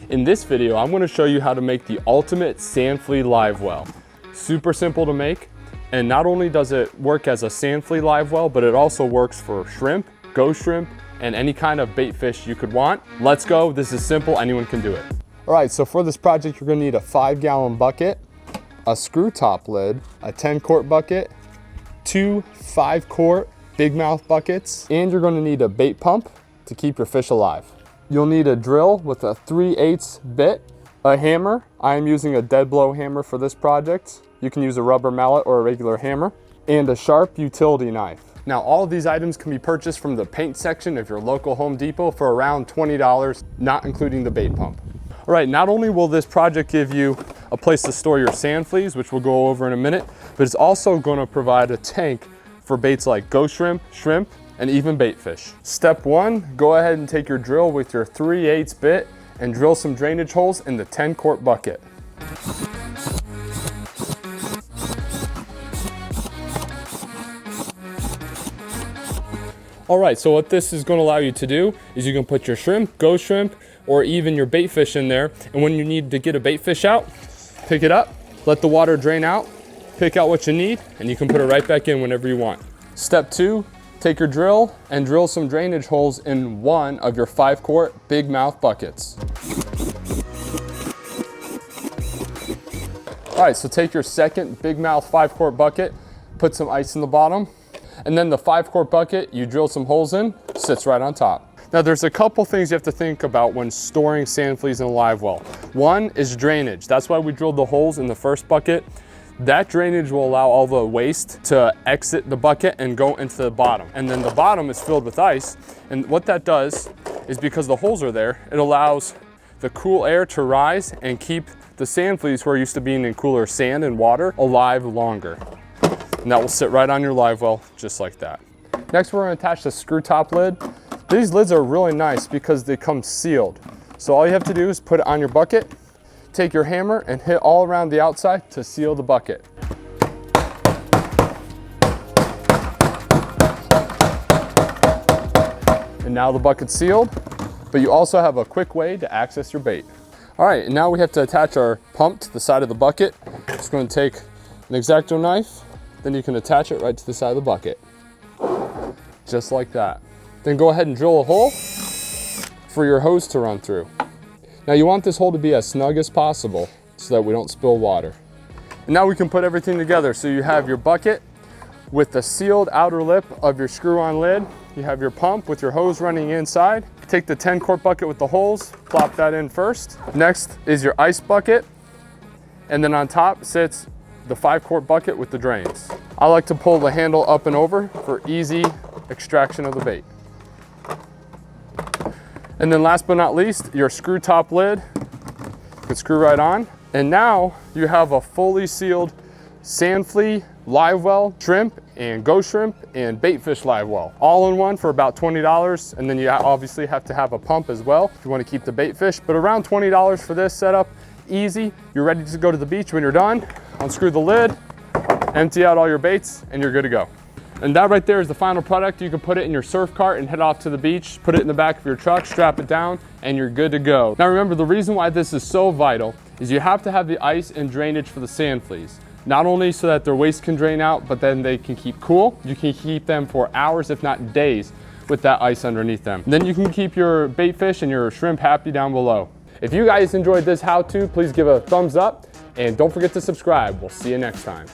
In this video, I'm gonna show you how to make the ultimate sand flea live well. Super simple to make, and not only does it work as a sand flea live well, but it also works for shrimp, ghost shrimp, and any kind of bait fish you could want. Let's go, this is simple, anyone can do it. All right, so for this project, you're gonna need a 5-gallon bucket, a screw top lid, a 10-quart bucket, 2 5-quart big mouth buckets, and you're gonna need a bait pump to keep your fish alive. You'll need a drill with a 3/8 bit, a hammer. I am using a dead blow hammer for this project. You can use a rubber mallet or a regular hammer, and a sharp utility knife. Now, all of these items can be purchased from the paint section of your local Home Depot for around $20, not including the bait pump. All right, not only will this project give you a place to store your sand fleas, which we'll go over in a minute, but it's also gonna provide a tank for baits like ghost shrimp, and even bait fish. Step 1, go ahead and take your drill with your 3/8 bit and drill some drainage holes in the 10-quart bucket. All right, so what this is gonna allow you to do is you can put your shrimp, ghost shrimp, or even your bait fish in there. And when you need to get a bait fish out, pick it up, let the water drain out, pick out what you need, and you can put it right back in whenever you want. Step 2, take your drill and drill some drainage holes in one of your 5-quart big mouth buckets. All right, so take your second big mouth 5-quart bucket, put some ice in the bottom, and then the 5-quart bucket you drill some holes in, sits right on top. Now there's a couple things you have to think about when storing sand fleas in a live well. One is drainage. That's why we drilled the holes in the first bucket. That drainage will allow all the waste to exit the bucket and go into the bottom. And then the bottom is filled with ice. And what that does is, because the holes are there, it allows the cool air to rise and keep the sand fleas, who are used to being in cooler sand and water, alive longer. And that will sit right on your live well, just like that. Next, we're gonna attach the screw top lid. These lids are really nice because they come sealed. So all you have to do is put it on your bucket, take your hammer and hit all around the outside to seal the bucket. And now the bucket's sealed, but you also have a quick way to access your bait. All right, and now we have to attach our pump to the side of the bucket. Just gonna take an X-Acto knife, then you can attach it right to the side of the bucket. Just like that. Then go ahead and drill a hole for your hose to run through. Now you want this hole to be as snug as possible so that we don't spill water. And now we can put everything together. So you have your bucket with the sealed outer lip of your screw-on lid. You have your pump with your hose running inside. Take the 10-quart bucket with the holes, plop that in first. Next is your ice bucket. And then on top sits the 5-quart bucket with the drains. I like to pull the handle up and over for easy extraction of the bait. And then last but not least, your screw top lid. You can screw right on. And now you have a fully sealed sand flea live well, shrimp and ghost shrimp and bait fish live well. All in one for about $20. And then you obviously have to have a pump as well if you want to keep the bait fish, but around $20 for this setup. Easy, you're ready to go to the beach when you're done. Unscrew the lid, empty out all your baits, and you're good to go. And that right there is the final product. You can put it in your surf cart and head off to the beach, put it in the back of your truck, strap it down, and you're good to go. Now remember, the reason why this is so vital is you have to have the ice and drainage for the sand fleas. Not only so that their waste can drain out, but then they can keep cool. You can keep them for hours, if not days, with that ice underneath them. And then you can keep your bait fish and your shrimp happy down below. If you guys enjoyed this how-to, please give a thumbs up and don't forget to subscribe. We'll see you next time.